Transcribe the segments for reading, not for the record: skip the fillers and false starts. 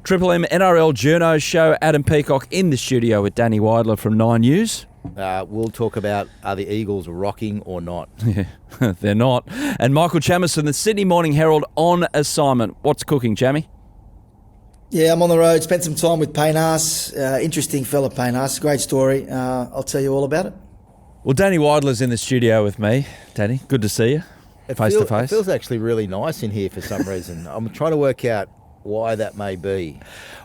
Triple M NRL Journos show. Adam Peacock in the studio with Danny Weidler from 9 News. We'll talk about, are the Eagles rocking or not? Yeah, they're not. And Michael Chammas from the Sydney Morning Herald on assignment. What's cooking, Chammy? Yeah, I'm on the road. Spent some time with Payne Haas. Interesting fella, Payne Haas. Great story. I'll tell you all about it. Well, Danny Weidler's in the studio with me. Danny, good to see you. Face to face. It feels actually really nice in here for some reason. I'm trying to work out why that may be.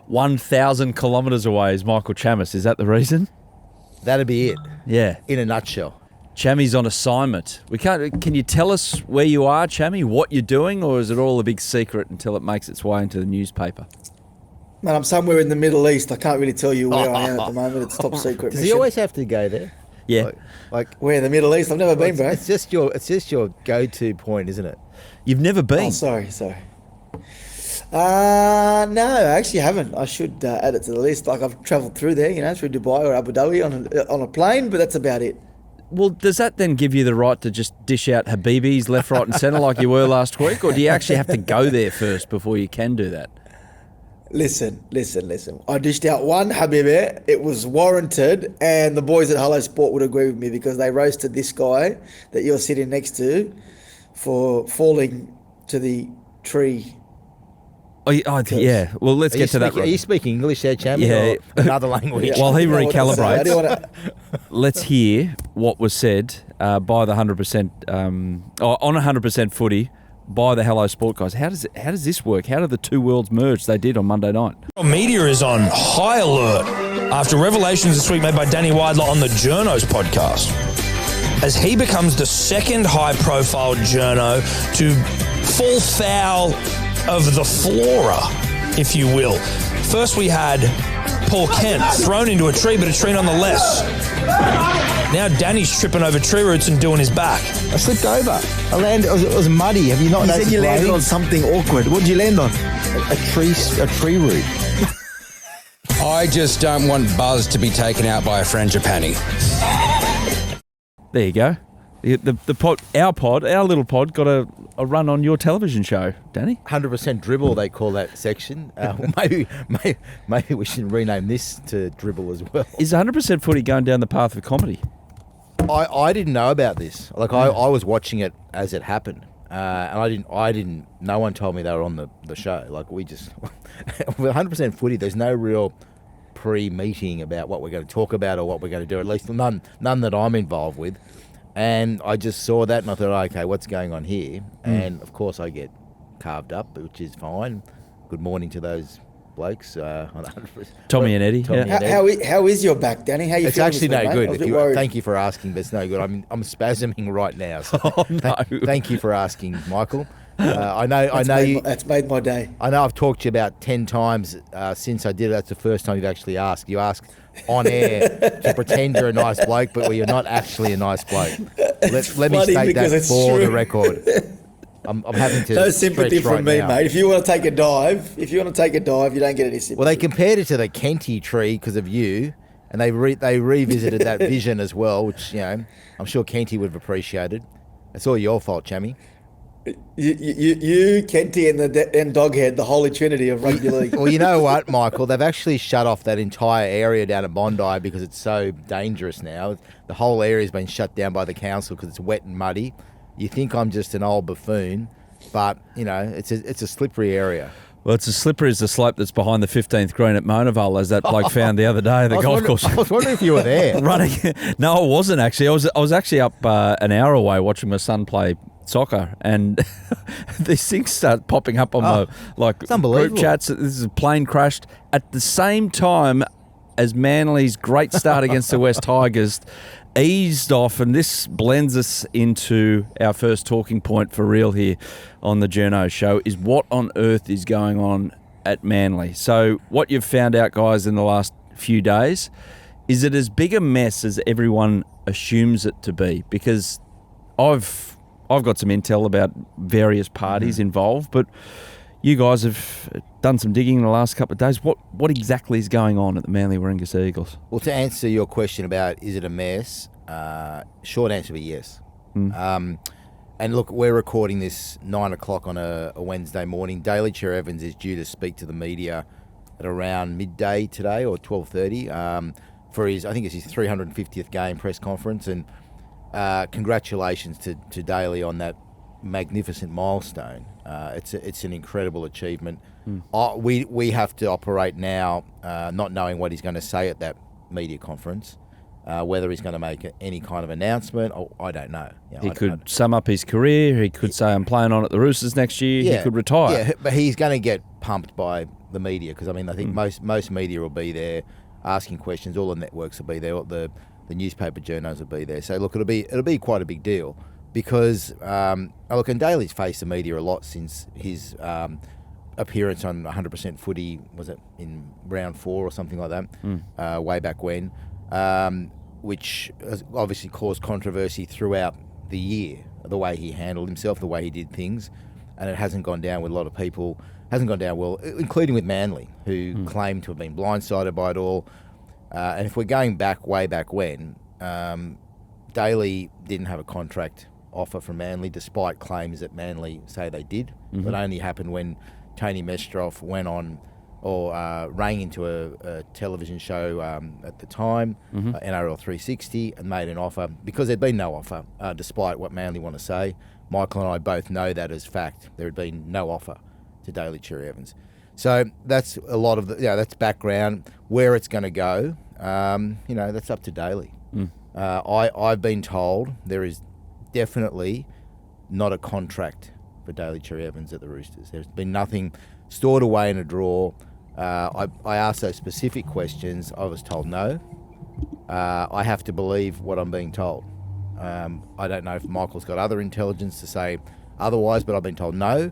1,000 kilometres away is Michael Chammas. Is that the reason? That'd be it. Yeah. In a nutshell. Chammy's on assignment. Can you tell us where you are, Chammy, what you're doing, or is it all a big secret until it makes its way into the newspaper? Man, I'm somewhere in the Middle East. I can't really tell you where I am at the moment. It's top secret. Does he always have to go there? Yeah. Like where, the Middle East? I've never been, bro. It's just your go-to point, isn't it? You've never been? Oh, sorry. No, I actually haven't. I should add it to the list. Like, I've travelled through there, through Dubai or Abu Dhabi on a plane, but that's about it. Well, does that then give you the right to just dish out Habibis left, right and centre like you were last week? Or do you actually have to go there first before you can do that? Listen. I dished out one Habibi. It was warranted, and the boys at Hello Sport would agree with me because they roasted this guy that you're sitting next to for falling to the tree. Oh yeah. Well, let's get to that. Are you speaking English there, Chammy? Yeah. Or another language? Yeah. While he recalibrates, let's hear what was said by the 100%, on 100% footy by the Hello Sport guys. How does this work? How do the two worlds merge? They did on Monday night. Media is on high alert after revelations this week made by Danny Weidler on the Journos podcast, as he becomes the second high-profile journo to fall foul of the flora, if you will. First we had Paul Kent thrown into a tree, but a tree nonetheless. Now Danny's tripping over tree roots and doing his back. I slipped over. I landed. It was muddy. Have you not noticed? You said you landed on something awkward. What did you land on? A tree root. I just don't want Buzz to be taken out by a frangipani. There you go. The pod, our little pod, got a run on your television show, Danny. 100% dribble, they call that section. Maybe we should rename this to dribble as well. Is 100% footy going down the path of comedy? I didn't know about this. Like I was watching it as it happened, and I didn't. No one told me they were on the show. Like we just with 100% footy, there's no real pre-meeting about what we're going to talk about or what we're going to do. At least none that I'm involved with. And I just saw that and I thought, okay, what's going on here? And of course I get carved up, which is fine. Good morning to those blokes. Tommy and Eddie. How is your back, Danny? How you it's feeling? Actually no good. Thank you for asking, but it's no good. I'm spasming right now. So thank you for asking, Michael. I know that's made my day. I know I've talked to you about 10 times since I did it. That's the first time you've actually asked. You ask on air to pretend you're a nice bloke, but you're not actually a nice bloke. Let me state that for the record. I'm having to. No sympathy from me, mate. If you want to take a dive, you don't get any sympathy. Well, they compared it to the Kenty tree because of you, and they revisited that vision as well, which I'm sure Kenty would have appreciated. It's all your fault, Chammy. You, Kenty, and Doghead, the holy trinity of rugby league. Well, you know what, Michael? They've actually shut off that entire area down at Bondi because it's so dangerous now. The whole area's been shut down by the council because it's wet and muddy. You think I'm just an old buffoon, but it's a slippery area. Well, it's as slippery as the slope that's behind the 15th green at Monavale, as that bloke found the other day at the golf course. I was wondering if you were there. Running. No, I wasn't actually. I was actually up an hour away watching my son play soccer, and these things start popping up on my group chats. This is a plane crashed at the same time as Manly's great start against the West Tigers eased off, and this blends us into our first talking point for real here on the Journos show, is what on earth is going on at Manly. So what you've found out, guys, in the last few days, is it as big a mess as everyone assumes it to be? Because I've got some intel about various parties involved, but you guys have done some digging in the last couple of days. What exactly is going on at the Manly Warringah Eagles? Well, to answer your question about is it a mess, short answer would be yes. And look, we're recording this 9 o'clock on a Wednesday morning. Daly Cherry-Evans is due to speak to the media at around midday today or 12:30 for his, I think it's his 350th game press conference. And congratulations to Daly on that magnificent milestone. It's an incredible achievement. We have to operate now not knowing what he's going to say at that media conference. Whether he's going to make any kind of announcement, I don't know. He could sum up his career. He could say, I'm playing on at the Roosters next year. He could retire. Yeah, but he's going to get pumped by the media because, I mean, I think most media will be there asking questions. All the networks will be there. The newspaper journos will be there. So, look, it'll be quite a big deal because, look, and Daly's faced the media a lot since his appearance on 100% footy, was it in round 4 or something like that, way back when. Which has obviously caused controversy throughout the year, the way he handled himself, the way he did things, and it hasn't gone down with a lot of people, hasn't gone down well, including with Manly, who claimed to have been blindsided by it all. And if we're going back, way back when, Daly didn't have a contract offer from Manly, despite claims that Manly say they did. It only happened when Tony Mestrov went on or rang into a television show at the time, NRL 360, and made an offer because there'd been no offer, despite what Manly want to say. Michael and I both know that as fact. There had been no offer to Daly Cherry-Evans. So that's a lot of that's background. Where it's going to go, that's up to Daly. I've been told there is definitely not a contract for Daly Cherry-Evans at the Roosters. There's been nothing stored away in a drawer. I asked those specific questions. I was told no. I have to believe what I'm being told. I don't know if Michael's got other intelligence to say otherwise, but I've been told no.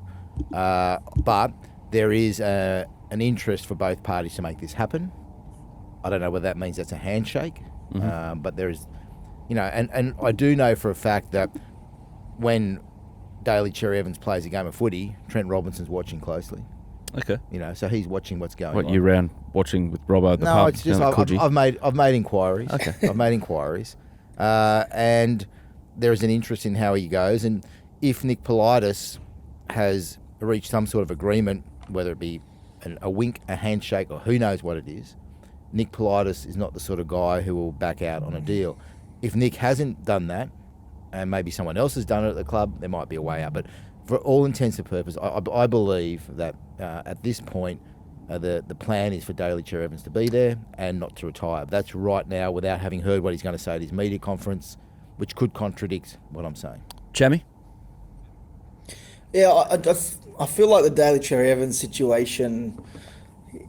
But there is an interest for both parties to make this happen. I don't know whether that means that's a handshake, but there is, and I do know for a fact that when Daly Cherry-Evans plays a game of footy, Trent Robinson's watching closely. Okay. So he's watching what's going on. What, you round watching with Robbo at the pub? No, it's just I've made inquiries. Okay. I've made inquiries, and there is an interest in how he goes. And if Nick Politis has reached some sort of agreement, whether it be a wink, a handshake, or who knows what it is, Nick Politis is not the sort of guy who will back out on a deal. If Nick hasn't done that, and maybe someone else has done it at the club, there might be a way out. But for all intents and purposes, I believe that at this point, the plan is for Daly Cherry-Evans to be there and not to retire. That's right now without having heard what he's going to say at his media conference, which could contradict what I'm saying. Chammy? Yeah, I feel like the Daly Cherry-Evans situation,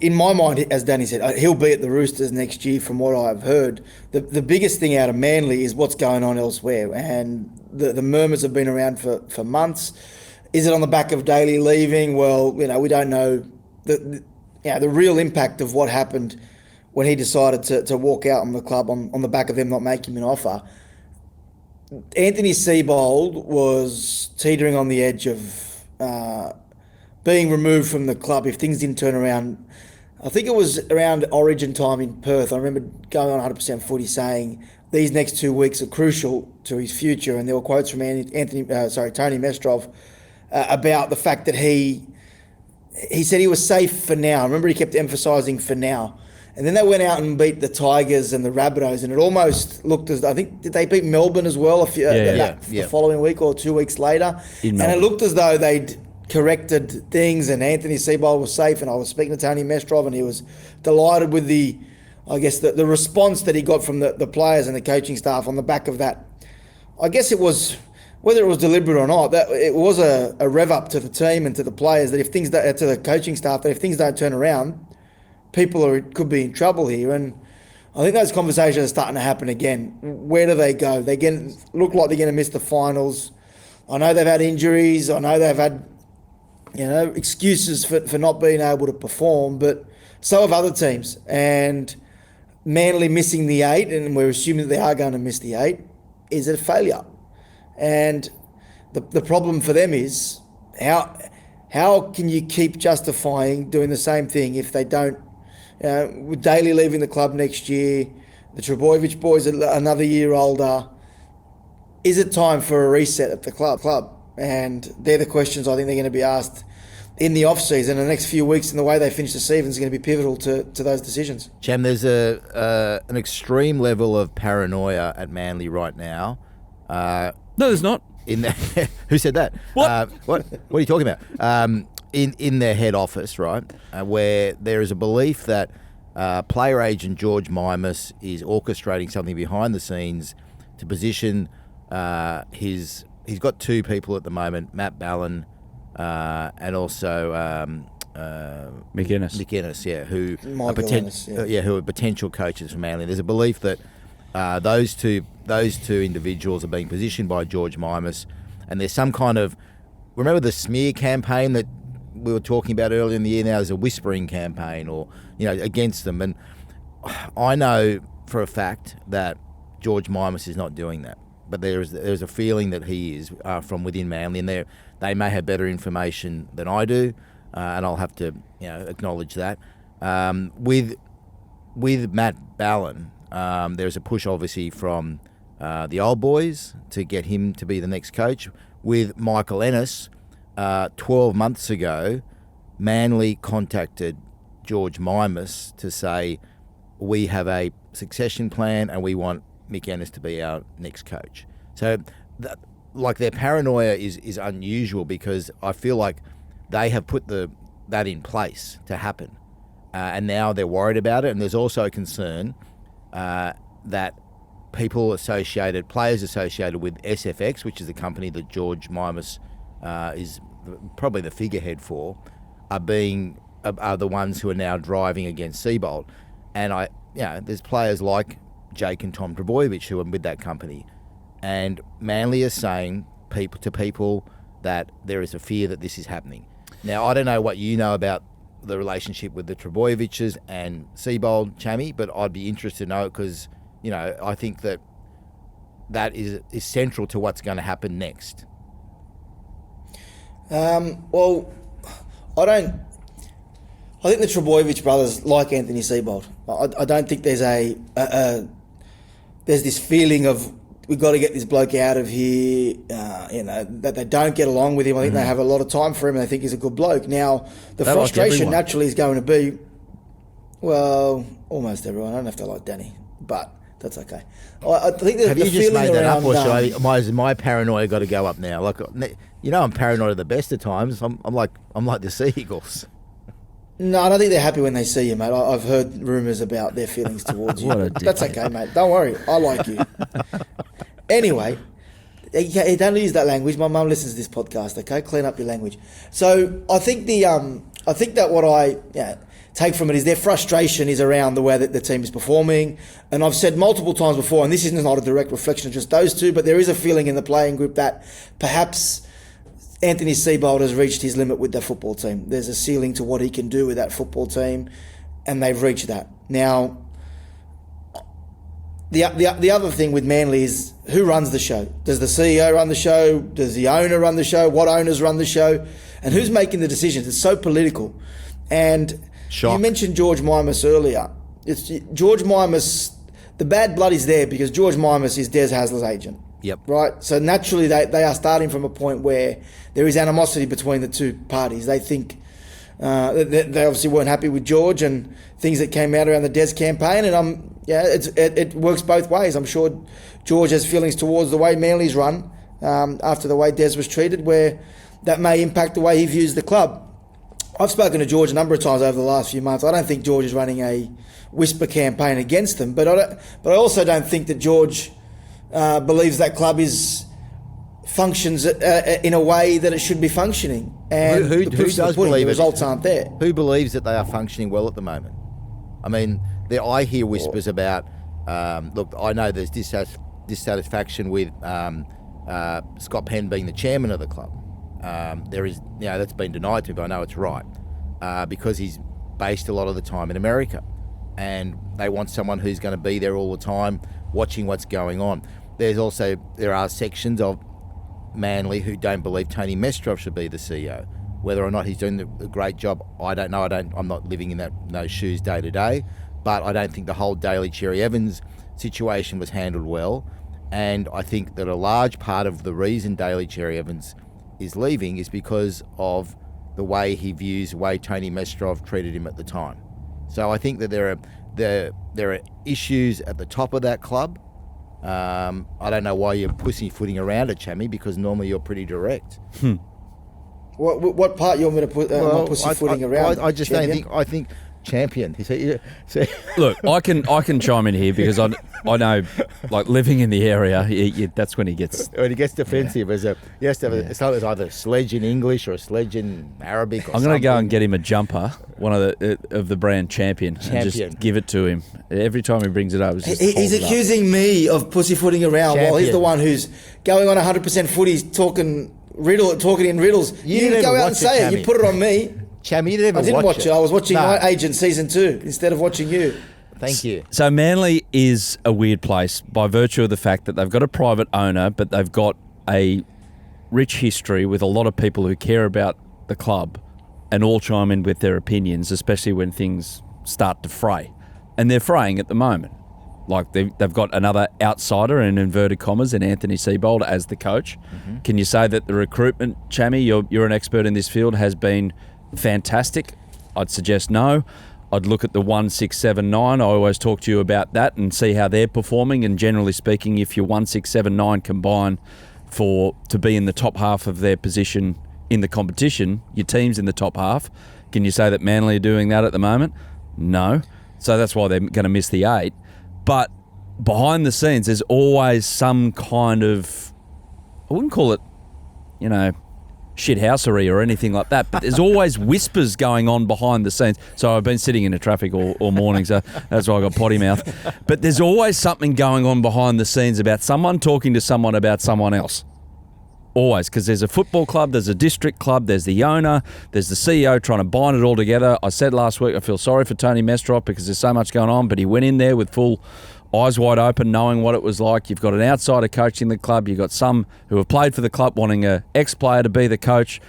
in my mind, as Danny said, he'll be at the Roosters next year from what I've heard. The biggest thing out of Manly is what's going on elsewhere, and the murmurs have been around for months. Is it on the back of Daly leaving? Well, we don't know the real impact of what happened when he decided to walk out on the club on the back of them not making him an offer. Anthony Seibold was teetering on the edge of being removed from the club if things didn't turn around. I think it was around Origin time in Perth. I remember going on 100% footy saying these next 2 weeks are crucial to his future, and there were quotes from Tony Mestrov about the fact that he said he was safe for now. I remember he kept emphasising for now. And then they went out and beat the Tigers and the Rabbitohs, and it almost looked as, I think, did they beat Melbourne as well the following week or 2 weeks later? And it looked as though they'd corrected things, and Anthony Seibold was safe, and I was speaking to Tony Mestrov, and he was delighted with the response that he got from the players and the coaching staff on the back of that. I guess it was, whether it was deliberate or not, that it was a rev up to the team and to the players, that if things to the coaching staff, that if things don't turn around, people could be in trouble here. And I think those conversations are starting to happen again. Where do they go? They look like they're going to miss the finals. I know they've had injuries. I know they've had excuses for not being able to perform, but so have other teams. And Manly missing the 8, and we're assuming that they are going to miss the 8, is a failure. And the problem for them is how can you keep justifying doing the same thing if they don't? With Daly leaving the club next year, the Trebojevic boys are another year older. Is it time for a reset at the club? And they're the questions I think they're going to be asked in the off-season, and the next few weeks and the way they finish the season is going to be pivotal to those decisions. Cham, there's an extreme level of paranoia at Manly right now. No, there's not. Who said that? What? What are you talking about? In their head office, right, where there is a belief that player agent George Mimas is orchestrating something behind the scenes to position he's got two people at the moment, Matt Ballin and also McInnes, yeah, who who are potential coaches for Manly. There's a belief that those two individuals are being positioned by George Mimas, and there's some kind of, remember the smear campaign that we were talking about earlier in the year? Now there's a whispering campaign, or against them, and I know for a fact that George Mimas is not doing that, but there's a feeling that he is from within Manly, and they may have better information than I do, and I'll have to acknowledge that. With Matt Ballin, there's a push obviously from the old boys to get him to be the next coach. With Michael Ennis, 12 months ago, Manly contacted George Mimas to say, we have a succession plan and we want Mick Ennis to be our next coach. So their paranoia is unusual, because I feel like they have put that in place to happen, and now they're worried about it. And there's also a concern that players associated with SFX, which is the company that George Mimas is probably the figurehead for, are the ones who are now driving against Seabold. And there's players like Jake and Tom Trbojevic who are with that company, and Manly is saying to people that there is a fear that this is happening. Now, I don't know what you know about the relationship with the Trbojevics and Seabold, Chammy, but I'd be interested to know, because I think that is central to what's going to happen next. Well, I think the Trbojevic brothers like Anthony Seabold. I don't think there's there's this feeling of, we've got to get this bloke out of here, that they don't get along with him. I think they have a lot of time for him, and they think he's a good bloke. Now, the frustration naturally is going to be, well, almost everyone. I don't have to like Danny, but that's okay. I think have you just made that up, or has my paranoia got to go up now? Like, I'm paranoid at the best of times. I'm like the Seagulls. No, I don't think they're happy when they see you, mate. I've heard rumours about their feelings towards you. That's okay, mate. Don't worry. I like you. Anyway, don't use that language. My mum listens to this podcast, okay? Clean up your language. So I think that what I take from it is their frustration is around the way that the team is performing. And I've said multiple times before, and this is not a direct reflection of just those two, but there is a feeling in the playing group that perhaps Anthony Seabold has reached his limit with the football team. There's a ceiling to what he can do with that football team, and they've reached that. Now, the other thing with Manly is, who runs the show? Does the CEO run the show? Does the owner run the show? What owners run the show? And who's making the decisions? It's so political. And you mentioned George Mimas earlier. It's George Mimas, the bad blood is there because George Mimas is Des Hasler's agent. Yep. Right? So naturally they are starting from a point where there is animosity between the two parties. They think they obviously weren't happy with George and things that came out around the Des campaign, and it works both ways. I'm sure George has feelings towards the way Manly's run after the way Des was treated, where that may impact the way he views the club. I've spoken to George a number of times over the last few months. I don't think George is running a whisper campaign against them, but I also don't think that George believes that club functions in a way that it should be functioning. And who does believe the results aren't there. Who believes that they are functioning well at the moment? I mean, I hear whispers about, look, I know there's dissatisfaction with Scott Penn being the chairman of the club. There is, that's been denied to me, but I know it's right, because he's based a lot of the time in America, and they want someone who's going to be there all the time, watching what's going on. There are sections of Manly who don't believe Tony Mestrov should be the CEO. Whether or not he's doing a great job, I don't know. I'm not living in those shoes day to day, but I don't think the whole Daly Cherry-Evans situation was handled well. And I think that a large part of the reason Daly Cherry-Evans is leaving is because of the way he views the way Tony Mestrov treated him at the time. So I think that there are issues at the top of that club. I don't know why you're pussyfooting around it, Chammy, because normally you're pretty direct. What part you want me to put? Pussyfooting around? I just don't think. I think champion. Look, I can chime in here because I know, like, living in the area, that's when he gets defensive. He has to have it's either sledge in English or a sledge in Arabic. I'm going to go and get him a jumper, one of the brand Champion, and just give it to him every time he brings it up. He's accusing me of pussyfooting around while he's the one who's going on 100% footy, talking in riddles. You go out and say it. You put it on me. Chammy, you didn't I didn't watch it. I was watching My Agent Season 2 instead of watching you. Thank you. So Manly is a weird place by virtue of the fact that they've got a private owner, but they've got a rich history with a lot of people who care about the club and all chime in with their opinions, especially when things start to fray. And they're fraying at the moment. Like they've got another outsider, in inverted commas, in Anthony Seibold as the coach. Mm-hmm. Can you say that the recruitment, Chammy, you're an expert in this field, has been fantastic? I'd suggest no. I'd look at the 1679. I always talk to you about that and see how they're performing. And generally speaking, if you're 1679 combine to be in the top half of their position in the competition, your team's in the top half. Can you say that Manly are doing that at the moment? No. So that's why they're going to miss the 8. But behind the scenes, there's always some kind of, I wouldn't call it, shithousery or anything like that, but there's always whispers going on behind the scenes. So I've been sitting in the traffic all morning, so that's why I got potty mouth. But there's always something going on behind the scenes about someone talking to someone about someone else. Always, because there's a football club, there's a district club, there's the owner, there's the CEO trying to bind it all together. I said last week I feel sorry for Tony Mestrov because there's so much going on, but he went in there with full eyes wide open, knowing what it was like. You've got an outsider coaching the club. You've got some who have played for the club wanting an ex-player to be the coach.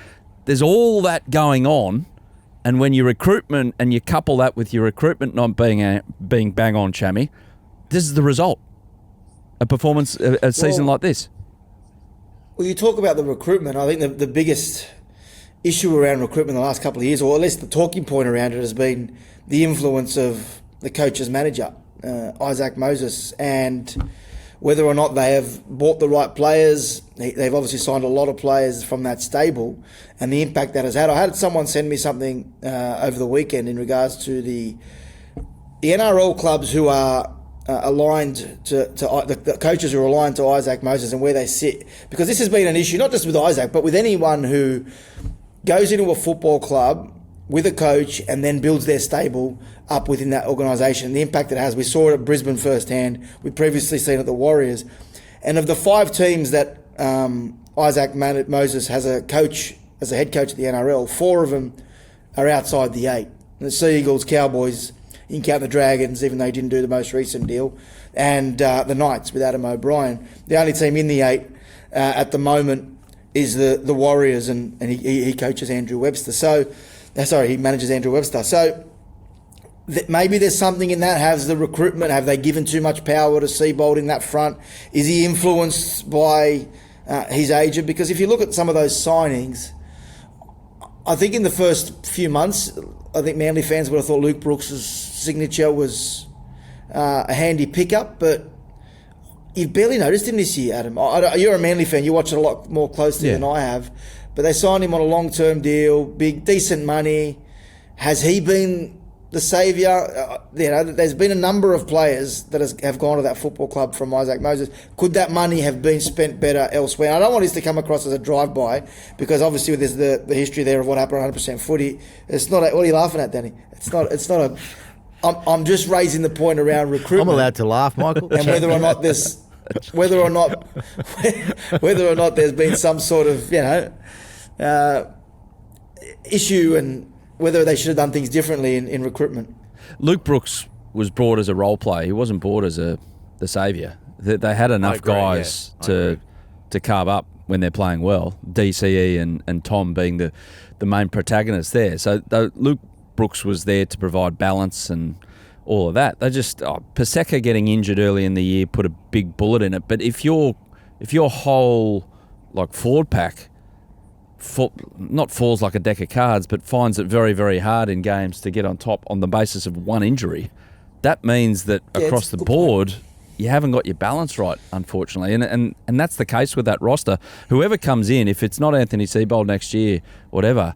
There's all that going on, and when your recruitment, and you couple that with your recruitment not being bang on, Chammy, this is the result. A performance, a season like this. Well, you talk about the recruitment. I think the biggest issue around recruitment in the last couple of years, or at least the talking point around it, has been the influence of the coach's manager, Isaac Moses, and whether or not they have bought the right players. They've obviously signed a lot of players from that stable, and the impact that has had. I had someone send me something over the weekend in regards to the NRL clubs who are aligned to the coaches who are aligned to Isaac Moses and where they sit, because this has been an issue not just with Isaac but with anyone who goes into a football club with a coach and then builds their stable up within that organisation. The impact it has, we saw it at Brisbane firsthand. We've previously seen it at the Warriors. And of the 5 teams that Isaac Moses has a coach as a head coach at the NRL, 4 of them are outside the 8. The Sea Eagles, Cowboys, you can count the Dragons, even though he didn't do the most recent deal, and the Knights with Adam O'Brien. The only team in the 8 at the moment is the Warriors, and he coaches Andrew Webster. So, he manages Andrew Webster. So maybe there's something in that. Has the recruitment, have they given too much power to Seibold in that front? Is he influenced by his agent? Because if you look at some of those signings, I think in the first few months, I think Manly fans would have thought Luke Brooks' signature was a handy pickup, but you've barely noticed him this year, Adam. You're a Manly fan. You watch it a lot more closely than I have. But they signed him on a long-term deal, big, decent money. Has he been the saviour? There's been a number of players that have gone to that football club from Isaac Moses. Could that money have been spent better elsewhere? And I don't want this to come across as a drive-by, because obviously there's the history there of what happened on 100% footy. It's not. What are you laughing at, Danny? It's not a. I'm just raising the point around recruitment. I'm allowed to laugh, Michael. And whether or not there's been some sort of issue, and whether they should have done things differently in recruitment. Luke Brooks was brought as a role player. He wasn't brought as the saviour. They had enough guys to carve up when they're playing well. DCE and Tom being the main protagonists there. So Luke Brooks was there to provide balance and all of that. They just Paseka getting injured early in the year put a big bullet in it. But if your whole forward pack not falls like a deck of cards, but finds it very, very hard in games to get on top on the basis of one injury, that means that across the board, you haven't got your balance right, unfortunately. And that's the case with that roster. Whoever comes in, if it's not Anthony Seibold next year, whatever,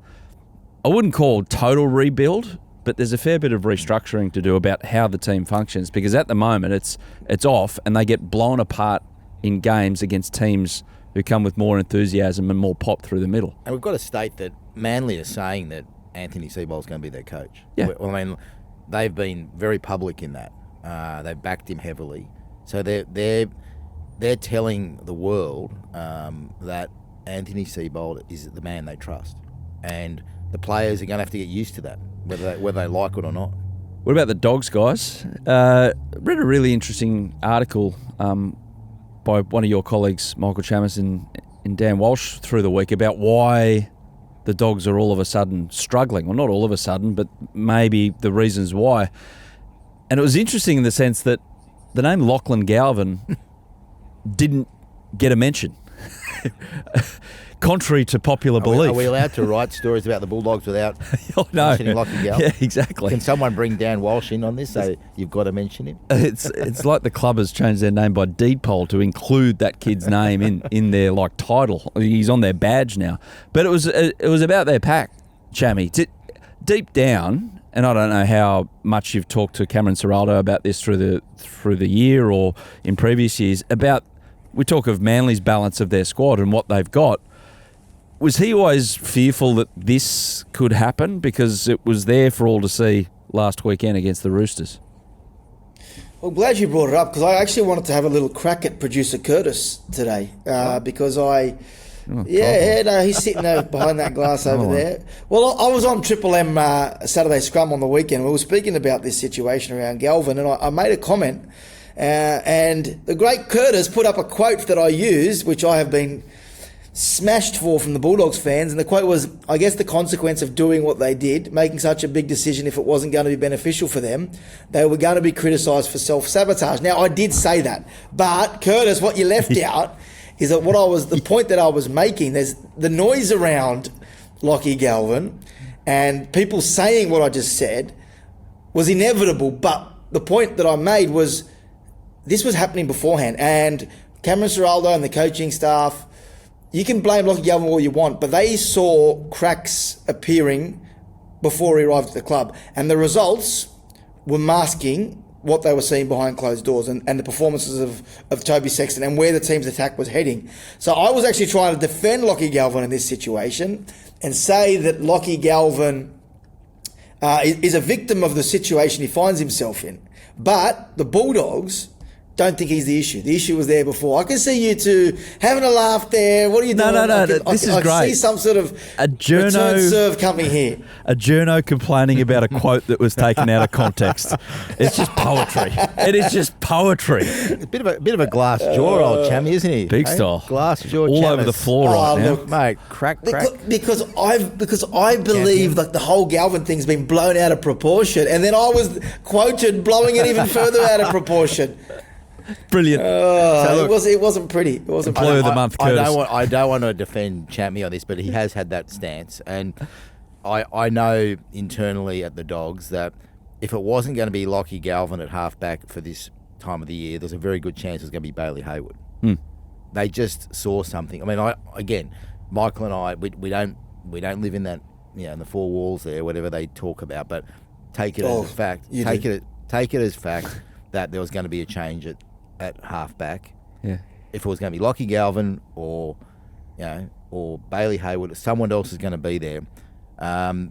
I wouldn't call total rebuild, but there's a fair bit of restructuring to do about how the team functions, because at the moment it's off and they get blown apart in games against teams who come with more enthusiasm and more pop through the middle. And we've got to state that Manly are saying that Anthony Seibold's going to be their coach. Yeah. Well, I mean, they've been very public in that. They've backed him heavily. So they're telling the world that Anthony Seibold is the man they trust. And the players are going to have to get used to that, whether they like it or not. What about the Dogs, guys? Read a really interesting article by one of your colleagues, Michael Chammas and Dan Walsh, through the week about why the Dogs are all of a sudden struggling. Well, not all of a sudden, but maybe the reasons why. And it was interesting in the sense that the name Lachlan Galvin didn't get a mention. Contrary to popular belief. Are we allowed to write stories about the Bulldogs without mentioning Lachlan Galvin? Yeah, exactly. Can someone bring Dan Walsh in on this? So you've got to mention him. It's like the club has changed their name by deed poll to include that kid's name in their title. He's on their badge now. But it was about their pack, Chammy. Deep down, and I don't know how much you've talked to Cameron Ciraldo about this through the year or in previous years, about, we talk of Manly's balance of their squad and what they've got. Was he always fearful that this could happen? Because it was there for all to see last weekend against the Roosters. Well, glad you brought it up, because I actually wanted to have a little crack at producer Curtis today, because he's sitting there behind that glass over there. Well, I was on Triple M Saturday Scrum on the weekend. We were speaking about this situation around Galvin, and I made a comment, and the great Curtis put up a quote that I used, which I have been smashed for from the Bulldogs fans, and the quote was, I guess the consequence of doing what they did, making such a big decision if it wasn't going to be beneficial for them, they were going to be criticised for self-sabotage. Now, I did say that, but Curtis, what you left out is that the point that I was making, there's the noise around Lachie Galvin and people saying what I just said was inevitable, but the point that I made was this was happening beforehand, and Cameron Ciraldo and the coaching staff, you can blame Lachie Galvin all you want, but they saw cracks appearing before he arrived at the club. And the results were masking what they were seeing behind closed doors and the performances of Toby Sexton and where the team's attack was heading. So I was actually trying to defend Lachie Galvin in this situation and say that Lachie Galvin is a victim of the situation he finds himself in. But the Bulldogs don't think he's the issue. The issue was there before. I can see you two having a laugh there. What are you doing? No. This is great. I see some sort of return serve coming here. A journo complaining about a quote that was taken out of context. It's just poetry. It is just poetry. A bit of a glass jaw, old Chammy, isn't he? Big style. Glass jaw. All over the floor right now. Look, mate, crack. Because I believe that the whole Galvin thing's been blown out of proportion, and then I was quoted blowing it even further out of proportion. Brilliant. So look, it wasn't pretty. It wasn't Employee of the month, Curtis. I don't want to defend Chammy on this, but he has had that stance, and I know internally at the Dogs that if it wasn't going to be Lachie Galvin at halfback for this time of the year, there's a very good chance it was going to be Bailey Hayward. They just saw something. I mean, Michael and I, we don't live in that, in the four walls there, whatever they talk about, but take it as a fact. Take it as fact that there was going to be a change at halfback. Yeah. If it was going to be Lachie Galvin or Bailey Hayward, someone else is going to be there,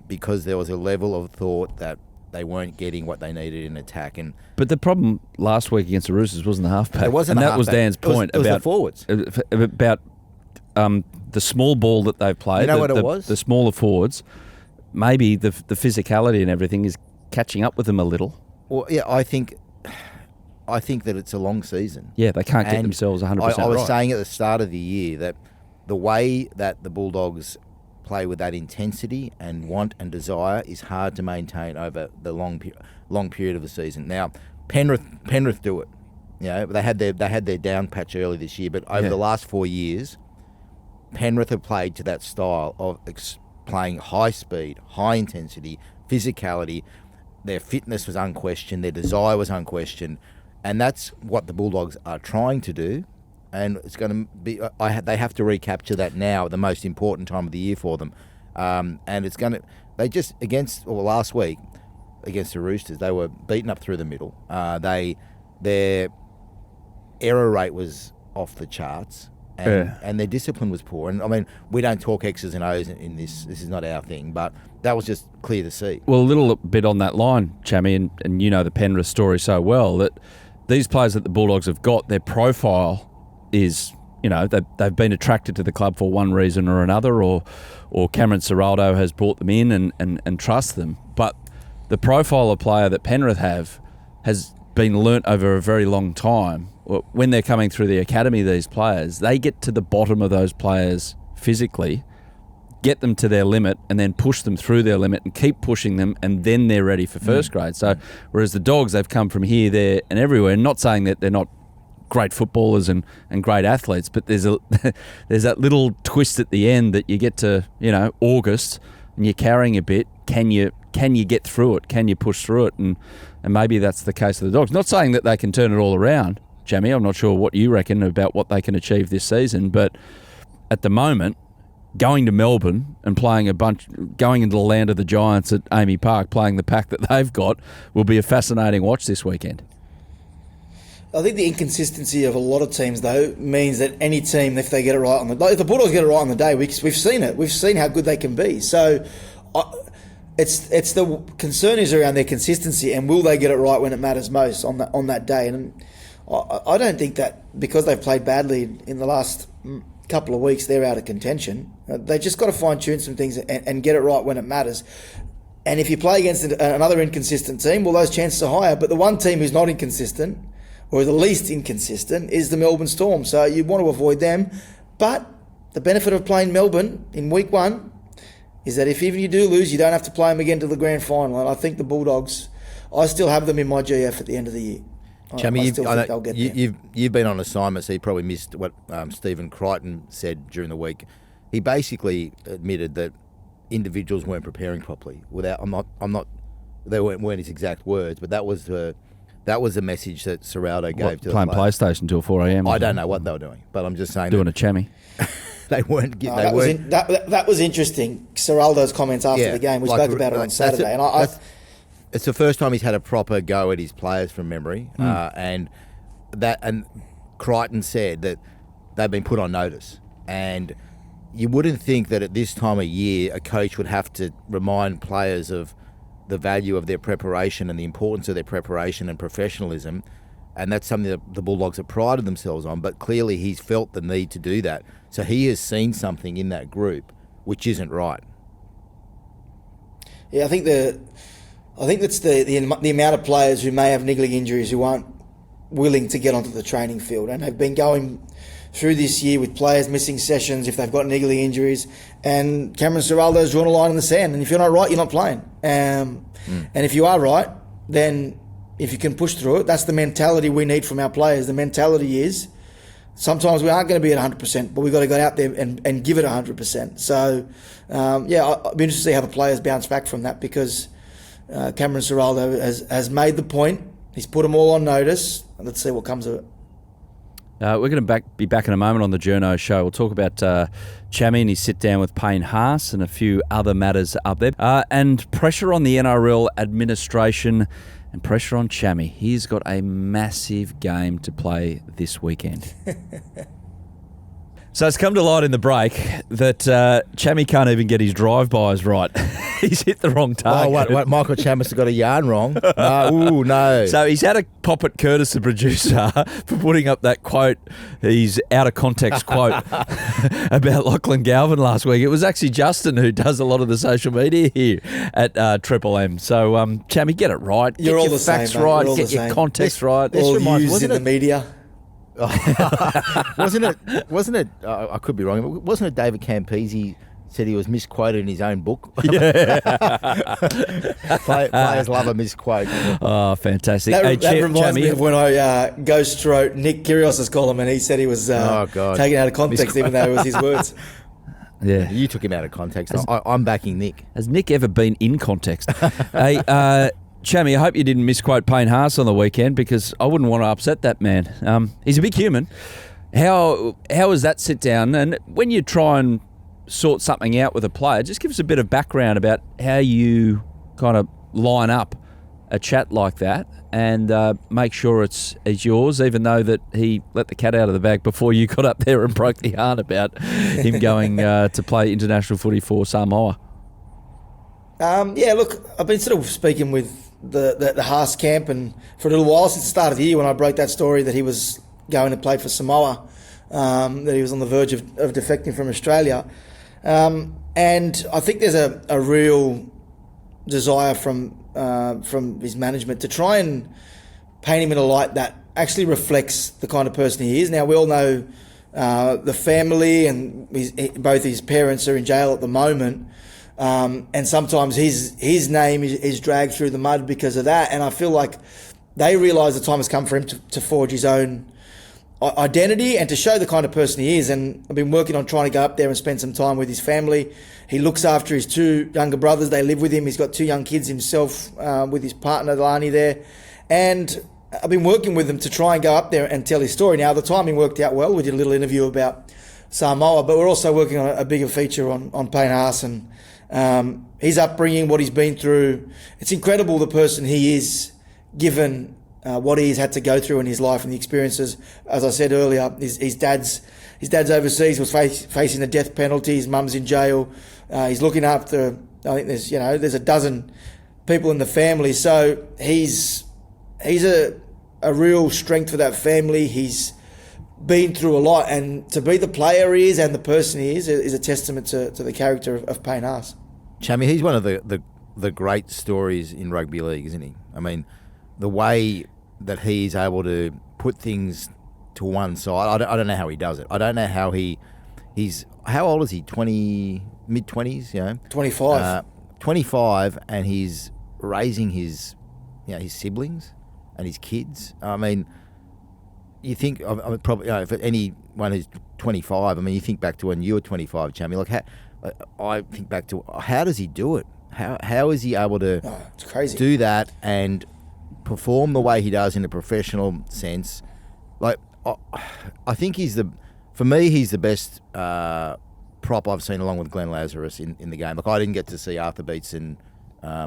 because there was a level of thought that they weren't getting what they needed in attack. But the problem last week against the Roosters wasn't the halfback. It wasn't, and that was Dan's point it was about the forwards. About the small ball that they've played. You know what it was? The smaller forwards. Maybe the physicality and everything is catching up with them a little. Well, yeah, I think that it's a long season. Yeah, they can't get themselves 100% right. I was saying at the start of the year that the way that the Bulldogs play with that intensity and want and desire is hard to maintain over the long period of the season. Now, Penrith do it. They had their down patch early this year, but over the last 4 years, Penrith have played to that style of playing high speed, high intensity, physicality. Their fitness was unquestioned. Their desire was unquestioned. And that's what the Bulldogs are trying to do. And it's going to be. They have to recapture that now at the most important time of the year for them. And it's going to. They just last week against the Roosters, they were beaten up through the middle. Their error rate was off the charts, and their discipline was poor. And I mean, we don't talk X's and O's in this. This is not our thing, but that was just clear to see. Well, a little bit on that line, Chammy, and you know the Penrith story so well, that these players that the Bulldogs have got, their profile is, you know, they've been attracted to the club for one reason or another, or Cameron Ciraldo has brought them in and trust them. But the profile of player that Penrith has been learnt over a very long time. When they're coming through the academy, these players, they get to the bottom of those players physically, get them to their limit, and then push them through their limit and keep pushing them, and then they're ready for first grade. So whereas the Dogs, they've come from here, there and everywhere. Not saying that they're not great footballers and great athletes, but there's that little twist at the end that you get to, you know, August, and you're carrying a bit. Can you get through it? Can you push through it? And maybe that's the case of the Dogs. Not saying that they can turn it all around, Jamie. I'm not sure what you reckon about what they can achieve this season, but at the moment, going to Melbourne and going into the land of the Giants at Amy Park, playing the pack that they've got, will be a fascinating watch this weekend. I think the inconsistency of a lot of teams, though, means that any team, if they get it right if the Bulldogs get it right on the day, we've seen it. We've seen how good they can be. So it's the concern is around their consistency, and will they get it right when it matters most on that day? And I don't think that because they've played badly in the last couple of weeks, they're out of contention. They just got to fine tune some things and get it right when it matters. And if you play against another inconsistent team, well, those chances are higher. But the one team who's not inconsistent, or the least inconsistent, is the Melbourne Storm. So you want to avoid them. But the benefit of playing Melbourne in week 1 is that if even you do lose, you don't have to play them again to the grand final. And I think the Bulldogs, I still have them in my GF at the end of the year. Chammy, I still think they'll get there. You've been on assignment, so you probably missed what Stephen Crichton said during the week. He basically admitted that individuals weren't preparing properly. They weren't his exact words, but that was the message that Ciraldo gave to the players. Playing PlayStation till 4 a.m. I don't know what they were doing, but I'm just saying doing a Chammy. They weren't. That was interesting. Ciraldo's comments after the game. We spoke about it on Saturday, and it's the first time he's had a proper go at his players from memory, and Crichton said that they've been put on notice, and you wouldn't think that at this time of year a coach would have to remind players of the value of their preparation and the importance of their preparation and professionalism, and that's something that the Bulldogs have prided themselves on, but clearly he's felt the need to do that. So he has seen something in that group which isn't right. Yeah, I think that's the amount of players who may have niggling injuries who aren't willing to get onto the training field, and have been going through this year with players missing sessions if they've got niggling injuries, and Cameron Ciraldo's drawn a line in the sand, and if you're not right, you're not playing. And if you are right, then if you can push through it, that's the mentality we need from our players. The mentality is sometimes we aren't going to be at 100%, but we've got to go out there and give it 100%. So, I'll be interested to see how the players bounce back from that, because Cameron Ciraldo has made the point. He's put them all on notice. Let's see what comes of it. We're going to be back in a moment on the Journos show. We'll talk about Chammy and his sit-down with Payne Haas and a few other matters up there. And pressure on the NRL administration and pressure on Chammy. He's got a massive game to play this weekend. So it's come to light in the break that Chammy can't even get his drive-bys right. He's hit the wrong target. Oh, what? Michael Chammas has got a yarn wrong? No. So he's had a pop at Curtis, the producer, for putting up that quote, his out-of-context quote about Lachlan Galvin last week. It was actually Justin who does a lot of the social media here at Triple M. So, Chammy, get it right. You're get all your the facts same, right. mate. Get your context right. All used in the media. Wasn't it? I could be wrong. Wasn't it David Campese said he was misquoted in his own book? Yeah. Players love a misquote. Oh, fantastic. That reminds me of when I ghost wrote Nick Kyrgios's column, and he said he was taken out of context, even though it was his words. Yeah. You took him out of context. I'm backing Nick. Has Nick ever been in context? Hey, Chammy, I hope you didn't misquote Payne Haas on the weekend, because I wouldn't want to upset that man. He's a big human. How is that sit down? And when you try and sort something out with a player, just give us a bit of background about how you kind of line up a chat like that and make sure it's yours, even though that he let the cat out of the bag before you got up there and broke the yarn about him going to play international footy for Samoa. Yeah, look, I've been sort of speaking with the Haas camp and for a little while, since the start of the year when I broke that story that he was going to play for Samoa, that he was on the verge of defecting from Australia. And I think there's a real desire from his management to try and paint him in a light that actually reflects the kind of person he is. Now, we all know the family and both his parents are in jail at the moment, and sometimes his name is dragged through the mud because of that. And I feel like they realise the time has come for him to forge his own identity and to show the kind of person he is. And I've been working on trying to go up there and spend some time with his family. He looks after his two younger brothers. They live with him. He's got two young kids himself with his partner, Lani, there. And I've been working with him to try and go up there and tell his story. Now, the timing worked out well. We did a little interview about Samoa, but we're also working on a bigger feature on Payne Haas and his upbringing, what he's been through. It's incredible the person he is, given what he's had to go through in his life and the experiences. As I said earlier, his dad's overseas, was facing the death penalty. His mum's in jail. He's looking after, I think there's a dozen people in the family. So he's a real strength for that family. He's been through a lot, and to be the player he is and the person he is a testament to the character of Payne Haas. Chammy, he's one of the great stories in rugby league, isn't he? I mean, the way that he's able to put things to one side, I don't know how he does it. I don't know how he's how old is he? Mid-20s, you know? 25. 25, and he's raising his siblings and his kids. I mean, you think probably if anyone who's 25, I mean, you think back to when you were 25, Chammy. Like, I think back to how does he do it? How is he able to it's crazy. Do that and perform the way he does in a professional sense? Like, I think he's the best prop I've seen, along with Glenn Lazarus in the game. Like, I didn't get to see Arthur Beetson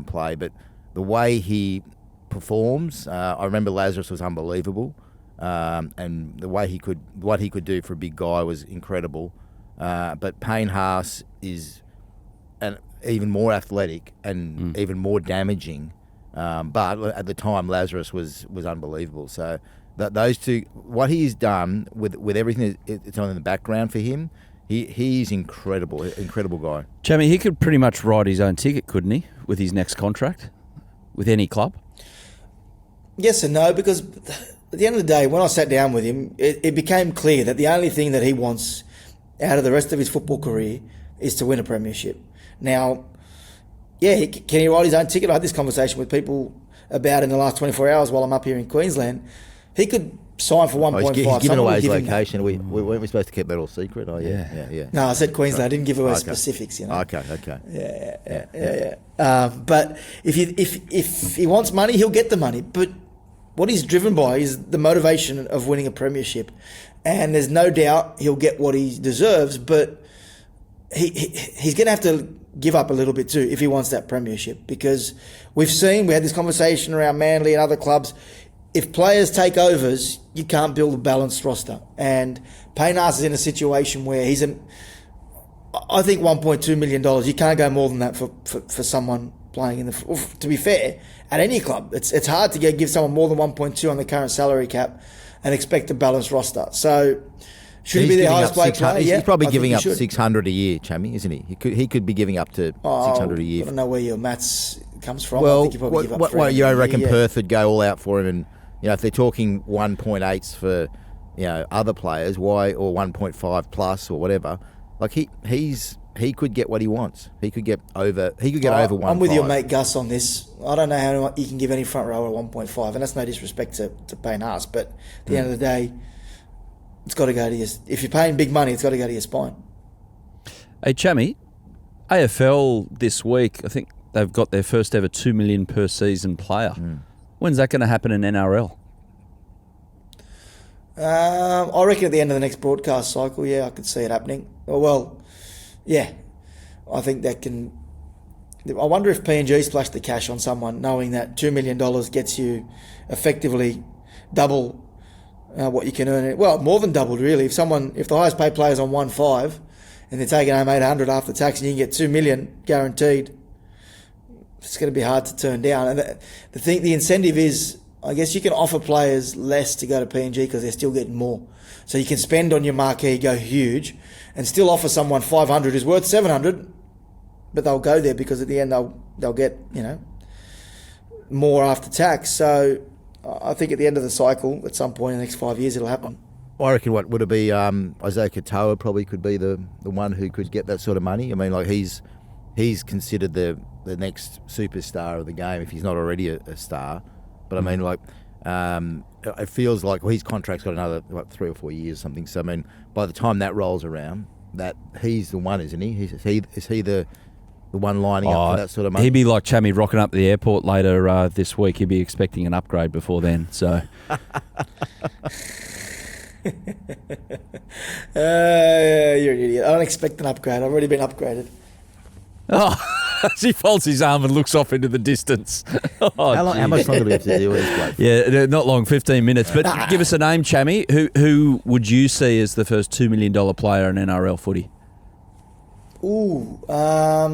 play, but the way he performs, I remember Lazarus was unbelievable, and the way what he could do for a big guy was incredible. But Payne Haas is even more athletic and even more damaging. But at the time, Lazarus was unbelievable. So those two, what he's done with everything that's on in the background for him, he's incredible guy. Jamie, he could pretty much write his own ticket, couldn't he, with his next contract with any club? Yes and no, because at the end of the day, when I sat down with him, it became clear that the only thing that he wants out of the rest of his football career is to win a premiership. Now, yeah, can he write his own ticket? I had this conversation with people about in the last 24 hours while I'm up here in Queensland. He could sign for 1.5. He's given away his location. Weren't we supposed to keep that all secret? Oh, yeah. No, I said Queensland. I didn't give away specifics, you know. Okay. Yeah. But if he wants money, he'll get the money. But what he's driven by is the motivation of winning a premiership. And there's no doubt he'll get what he deserves, but he's going to have to give up a little bit too if he wants that premiership, because we had this conversation around Manly and other clubs. If players take overs, you can't build a balanced roster. And Payne Haas is in a situation where I think $1.2 million, you can't go more than that for someone playing in the, to be fair, at any club. It's hard to give someone more than 1.2 on the current salary cap and expect a balanced roster. So should he be the highest paid player? He's probably giving up 600 a year, Chammy, isn't he? He could be giving up to 600 a year. I don't know where your maths comes from. Well, I think you probably give up what you reckon Perth would go all out for him, and if they're talking 1.8s for other players, why, or 1.5 plus or whatever? Like he could get what he wants. He could get over. He could get over 1.5. I'm with your mate Gus on this. I don't know how you can give any front row a 1.5, and that's no disrespect to Payne Haas, but at the end of the day, it's got to go to your. If you're paying big money, it's got to go to your spine. Hey, Chammy, AFL this week, I think they've got their first ever $2 million per season player. When's that going to happen in NRL? I reckon at the end of the next broadcast cycle, yeah, I could see it happening. Well, yeah, I think that can... I wonder if P&G splashed the cash on someone, knowing that $2 million gets you effectively double what you can earn. Well, more than doubled, really. If the highest paid player's on 1.5 and they're taking home 800 after tax and you can get $2 million guaranteed, it's going to be hard to turn down. And the incentive is, I guess you can offer players less to go to P&G because they're still getting more. So you can spend on your marquee, go huge, and still offer someone 500 who's worth 700, but they'll go there because at the end they'll get, more after tax. So I think at the end of the cycle, at some point in the next 5 years, it'll happen. I reckon what would it be? Isaiah Katoa probably could be the one who could get that sort of money. I mean, like he's considered the next superstar of the game if he's not already a star. But I mean, like, it feels like his contract's got another 3 or 4 years or something. So I mean, by the time that rolls around, that he's the one, isn't he? Is he the one lining up for that sort of money? He'd be like Chammy rocking up at the airport later this week. He'd be expecting an upgrade before then. So. You're an idiot. I don't expect an upgrade. I've already been upgraded. As he folds his arm and looks off into the distance. How much longer do we have to deal with this bloke? Yeah, not long, 15 minutes. But give us a name, Chammy. Who would you see as the first $2 million player in NRL footy? Ooh, I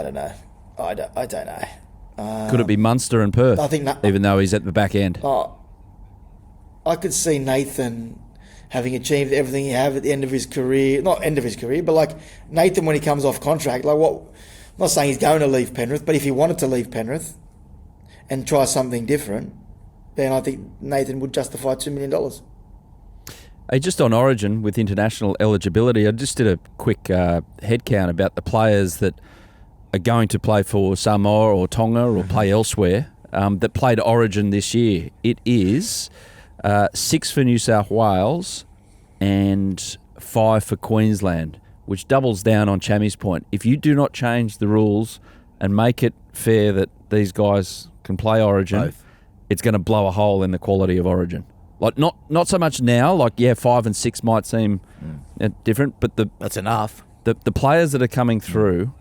don't know. I don't know. Could it be Munster and Perth? I think even though he's at the back end. I could see Nathan having achieved everything he had at the end of his career. Not end of his career, but like Nathan when he comes off contract. Like what? I'm not saying he's going to leave Penrith, but if he wanted to leave Penrith and try something different, then I think Nathan would justify $2 million. Hey, just on Origin with international eligibility, I just did a quick head count about the players that are going to play for Samoa or Tonga or play elsewhere that played Origin this year. It is 6 for New South Wales and 5 for Queensland, which doubles down on Chammy's point. If you do not change the rules and make it fair that these guys can play Origin, it's going to blow a hole in the quality of Origin. Like not so much now. Like 5 and 6 might seem different, but that's enough. The players that are coming through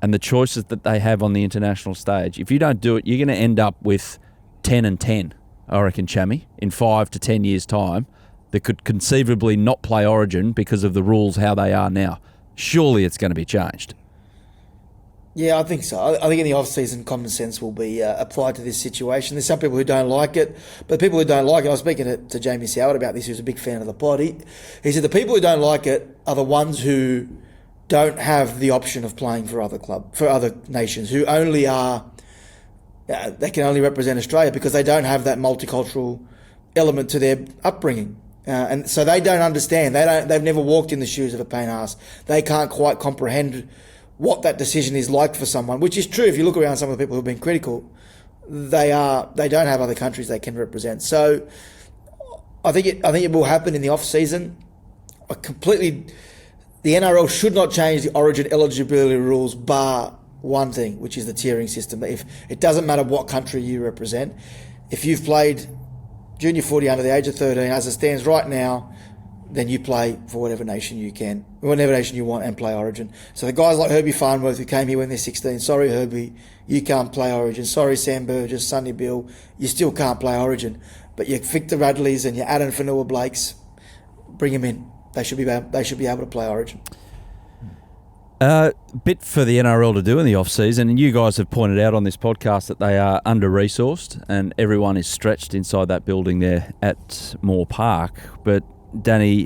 and the choices that they have on the international stage. If you don't do it, you're going to end up with 10 and 10. I reckon, Chammy, in 5 to 10 years' time, that could conceivably not play Origin because of the rules how they are now. Surely it's going to be changed. Yeah, I think so. I think in the off-season, common sense will be applied to this situation. There's some people who don't like it, but people who don't like it, I was speaking to Jamie Soward about this, who's a big fan of the pod. He said the people who don't like it are the ones who don't have the option of playing for other nations, who only are, they can only represent Australia because they don't have that multicultural element to their upbringing. And so they don't understand. They've never walked in the shoes of a Payne Haas. They can't quite comprehend what that decision is like for someone, which is true. If you look around some of the people who've been critical, they don't have other countries they can represent. So I think it will happen in the off season. The NRL should not change the Origin eligibility rules bar one thing, which is the tiering system. If it doesn't matter what country you represent, if you've played junior footy under the age of 13, as it stands right now, then you play for whatever nation you can, whatever nation you want, and play Origin. So the guys like Herbie Farnworth who came here when they're 16, sorry Herbie, you can't play Origin. Sorry Sam Burgess, Sonny Bill, you still can't play Origin. But your Victor Radleys and your Adam Fanua Blakes, bring them in. They should be able to play Origin. Bit for the NRL to do in the off-season, and you guys have pointed out on this podcast that they are under-resourced and everyone is stretched inside that building there at Moore Park. But Danny,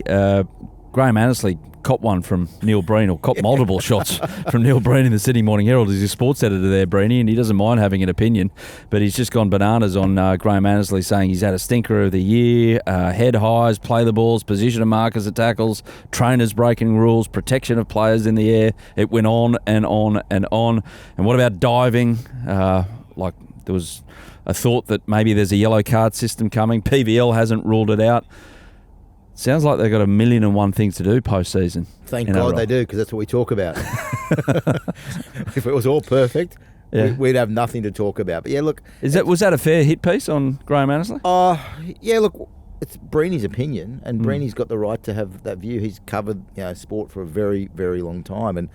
Graham Annesley copped one from Neil Breen, or copped multiple shots from Neil Breen in the Sydney Morning Herald. He's a sports editor there, Breeny, and he doesn't mind having an opinion, but he's just gone bananas on Graham Annesley, saying he's had a stinker of the year, head highs, play the balls, position of markers at tackles, trainers breaking rules, protection of players in the air. It went on and on and on. And what about diving? Like there was a thought that maybe there's a yellow card system coming. PVL hasn't ruled it out. Sounds like they've got 1,000,001 things to do post-season. Thank God they do, because that's what we talk about. If it was all perfect, we'd have nothing to talk about. But yeah, look, was that a fair hit piece on Graham Annesley? Yeah, look, it's Breeny's opinion, and Breeny's got the right to have that view. He's covered sport for a very, very long time, and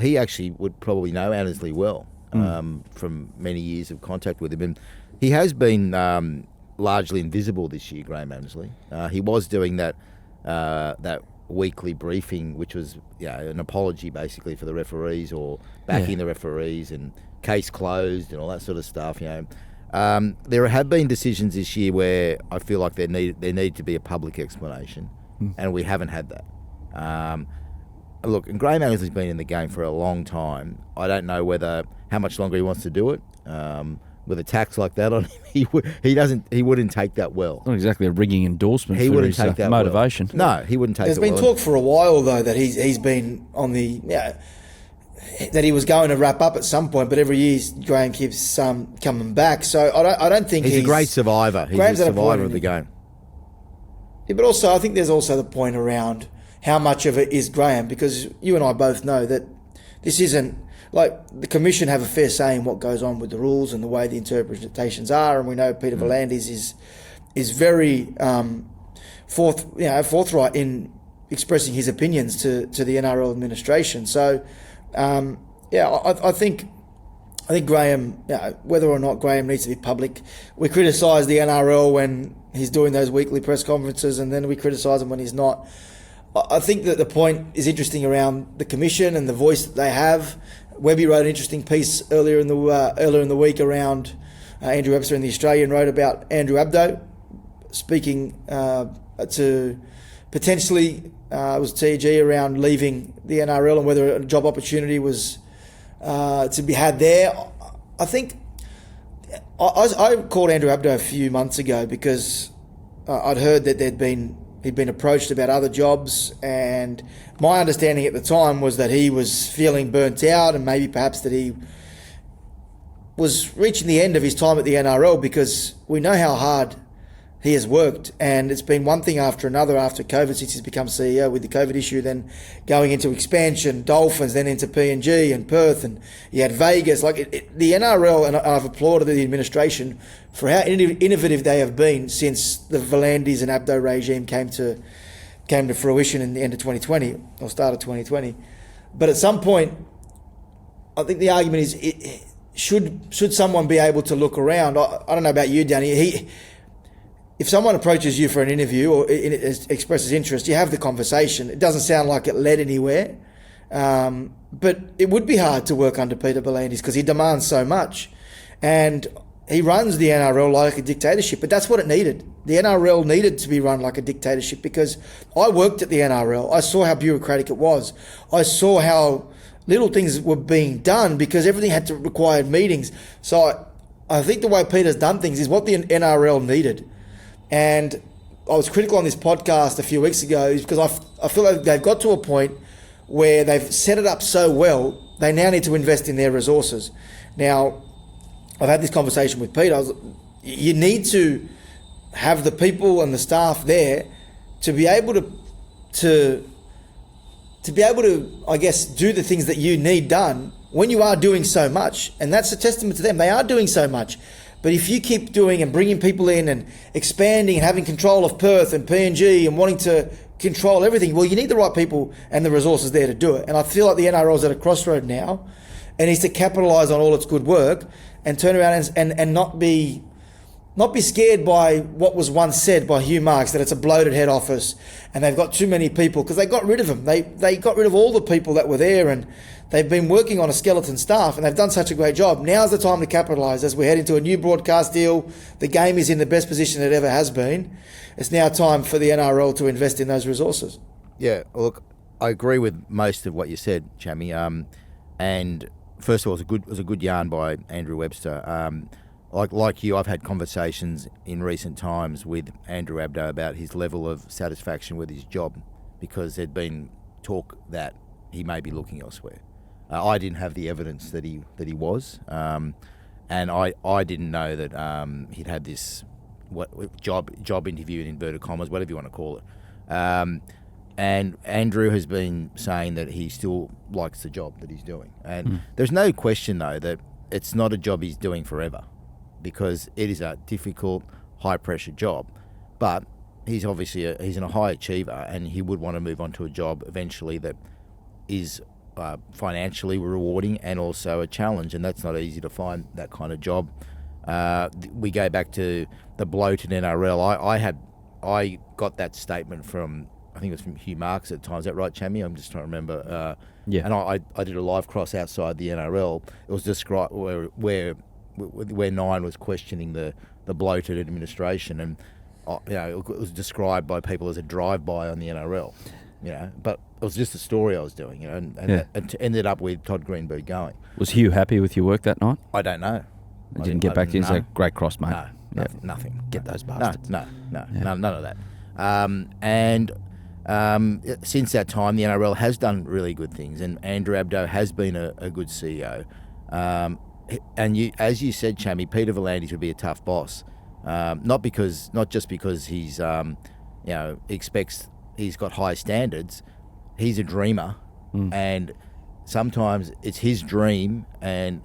he actually would probably know Annesley well from many years of contact with him. And he has been largely invisible this year, Graham Annesley. He was doing that weekly briefing, which was an apology basically for the referees, or backing the referees, and case closed and all that sort of stuff. There have been decisions this year where I feel like there need to be a public explanation, and we haven't had that. Look, and Graham Annesley's been in the game for a long time. I don't know how much longer he wants to do it. With a tax like that on him, he wouldn't take that well. Not exactly a rigging endorsement. He wouldn't take that motivation. Well. No, he wouldn't take. There's been talk for a while though that he's been on the that he was going to wrap up at some point, but every year Graham keeps coming back. So I don't think he's a great survivor. He's a survivor of the game. Yeah, but also I think there's also the point around how much of it is Graham, because you and I both know that this isn't. Like, the Commission have a fair say in what goes on with the rules and the way the interpretations are, and we know Peter V'landys is very forthright in expressing his opinions to the NRL administration. So, I think Graham, whether or not Graham needs to be public, we criticise the NRL when he's doing those weekly press conferences, and then we criticise him when he's not. I think that the point is interesting around the Commission and the voice that they have. Webby wrote an interesting piece earlier in the week around Andrew Webster in the Australian wrote about Andrew Abdo speaking to potentially it was TG around leaving the NRL and whether a job opportunity was to be had there. I think I called Andrew Abdo a few months ago because I'd heard that he'd been approached about other jobs, and my understanding at the time was that he was feeling burnt out, and maybe perhaps that he was reaching the end of his time at the NRL, because we know how hard he has worked, and it's been one thing after another after COVID since he's become CEO, with the COVID issue, then going into expansion, Dolphins, then into PNG and Perth, and he had Vegas. The NRL, and I've applauded the administration for how innovative they have been since the V'landys and Abdo regime came to fruition in the end of 2020 or start of 2020. But at some point, I think the argument is, should someone be able to look around? I don't know about you, Danny. If someone approaches you for an interview or expresses interest, you have the conversation. It doesn't sound like it led anywhere, but it would be hard to work under Peter V'landys because he demands so much, and he runs the NRL like a dictatorship. But that's what it needed. The NRL needed to be run like a dictatorship, because I worked at the NRL. I saw how bureaucratic it was. I saw how little things were being done because everything had to require meetings. So I think the way Peter's done things is what the NRL needed. And I was critical on this podcast a few weeks ago because I feel like they've got to a point where they've set it up so well, they now need to invest in their resources. Now, I've had this conversation with Peter. You need to have the people and the staff there to be able to I guess, do the things that you need done when you are doing so much. And that's a testament to them. They are doing so much. But if you keep doing and bringing people in and expanding and having control of Perth and PNG and wanting to control everything, well, you need the right people and the resources there to do it. And I feel like the NRL's at a crossroad now and needs to capitalise on all its good work and turn around and not be scared by what was once said by Hugh Marks, that it's a bloated head office and they've got too many people, because they got rid of them. They got rid of all the people that were there, and they've been working on a skeleton staff, and they've done such a great job. Now's the time to capitalise as we head into a new broadcast deal. The game is in the best position it ever has been. It's now time for the NRL to invest in those resources. Yeah, look, I agree with most of what you said, Chammy. And first of all, it was a good yarn by Andrew Webster. Like you, I've had conversations in recent times with Andrew Abdo about his level of satisfaction with his job, because there'd been talk that he may be looking elsewhere. I didn't have the evidence that he was, and I didn't know that he'd had this job interview in inverted commas, whatever you want to call it. And Andrew has been saying that he still likes the job that he's doing. And there's no question, though, that it's not a job he's doing forever, because it is a difficult, high-pressure job. But he's obviously he's a high achiever, and he would want to move on to a job eventually that is financially rewarding and also a challenge, and that's not easy to find, that kind of job. We go back to the bloated NRL. I got that statement from, I think it was from Hugh Marks at the time. Is that right, Chammy? I'm just trying to remember. Yeah. And I did a live cross outside the NRL. It was described where Nine was questioning the bloated administration, and it was described by people as a drive-by on the NRL. But it was just a story I was doing, and it ended up with Todd Greenberg going. Was Hugh happy with your work that night? I don't know. I didn't get back to you and say, great cross, mate. No, nothing. Get those bastards. No, none of that. Since that time, the NRL has done really good things, and Andrew Abdo has been a good CEO. And as you said, Chammy, Peter V'landys would be a tough boss. Not just because he's expects, he's got high standards. He's a dreamer, and sometimes it's his dream, and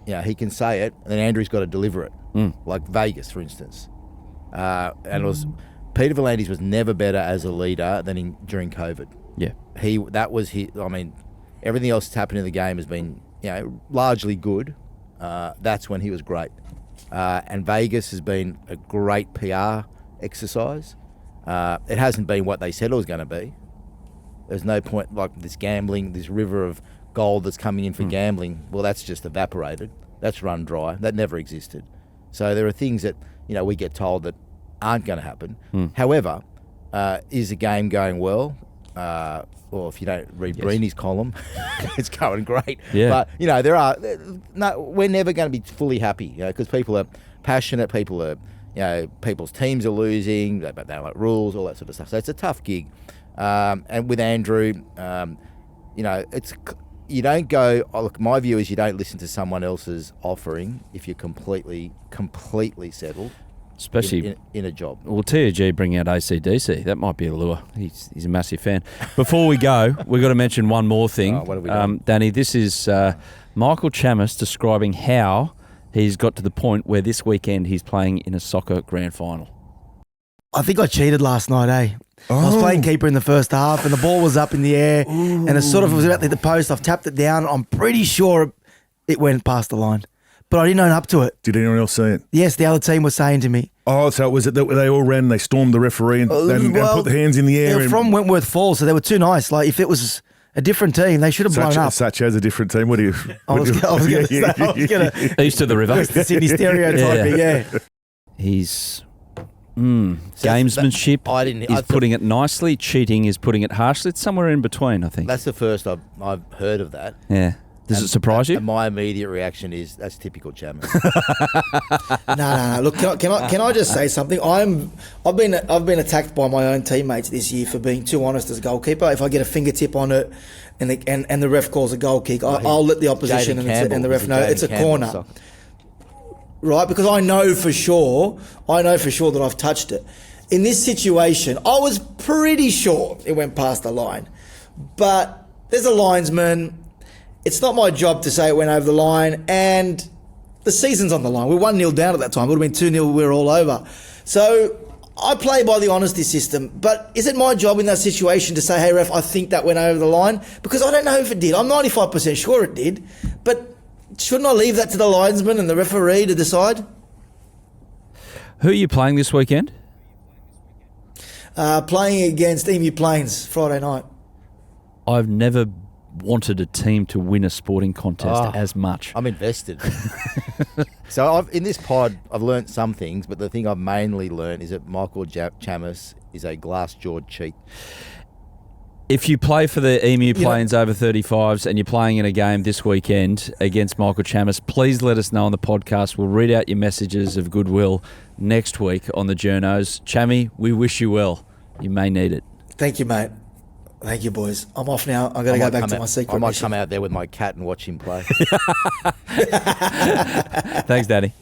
he can say it, and then Andrew's got to deliver it. Like Vegas, for instance. And it was Peter V'landys was never better as a leader than during COVID. Yeah, everything else that's happened in the game has been largely good. That's when he was great. And Vegas has been a great PR exercise. It hasn't been what they said it was going to be. There's no point, like this gambling, this river of gold that's coming in for gambling. Well, that's just evaporated. That's run dry. That never existed. So there are things that we get told that aren't going to happen. However, is the game going well? Or if you don't read Breeny's column, it's going great. Yeah. But we're never going to be fully happy, because people are passionate. People are, people's teams are losing. They don't like rules, all that sort of stuff. So it's a tough gig. And with Andrew, it's. You don't go. Look, my view is you don't listen to someone else's offering if you're completely settled, especially in a job. Well, TUG bring out ACDC. That might be a lure. He's a massive fan. Before we go, we've got to mention one more thing. What have we done? Danny, this is Michael Chammas describing how he's got to the point where this weekend he's playing in a soccer grand final. I think I cheated last night, eh? I was playing keeper in the first half, and the ball was up in the air, and it sort of was about to hit the post. I've tapped it down. I'm pretty sure it went past the line, but I didn't own up to it. Did anyone else see it? Yes, the other team was saying to me. Oh, so was it that they all ran, they stormed the referee and put the hands in the air? They were from Wentworth Falls, so they were too nice. Like, if it was a different team, they should have blown up. Such as a different team? What do you... I was going to... East of the river. The Sydney stereotyping, yeah. He's... gamesmanship is putting it nicely. Cheating is putting it harshly. It's somewhere in between, I think. That's the first I've heard of that. Yeah. Does it surprise you? And my immediate reaction is that's typical Chammas. No. Look, can I just say something? I've been attacked by my own teammates this year for being too honest as a goalkeeper. If I get a fingertip on it, and the ref calls a goal kick, I'll let the opposition and the ref know it's a corner. Right, because I know for sure that I've touched it. In this situation, I was pretty sure it went past the line. But there's a linesman. It's not my job to say it went over the line, and the season's on the line. We're 1-0 down at that time. It would have been 2-0, we were all over. So I play by the honesty system, but is it my job in that situation to say, hey, ref, I think that went over the line? Because I don't know if it did. I'm 95% sure it did, but shouldn't I leave that to the linesman and the referee to decide? Who are you playing this weekend? Playing against Emu Plains Friday night. I've never wanted a team to win a sporting contest as much. I'm invested. So in this pod, I've learnt some things, but the thing I've mainly learnt is that Michael Chammas is a glass-jawed cheat. If you play for the Emu Plains over 35s and you're playing in a game this weekend against Michael Chammas, please let us know on the podcast. We'll read out your messages of goodwill next week on the Journos. Chammy, we wish you well. You may need it. Thank you, mate. Thank you, boys. I'm off now. I've got to go back to my secret I might mission. come out there with my cat and watch him play. Thanks, Daddy.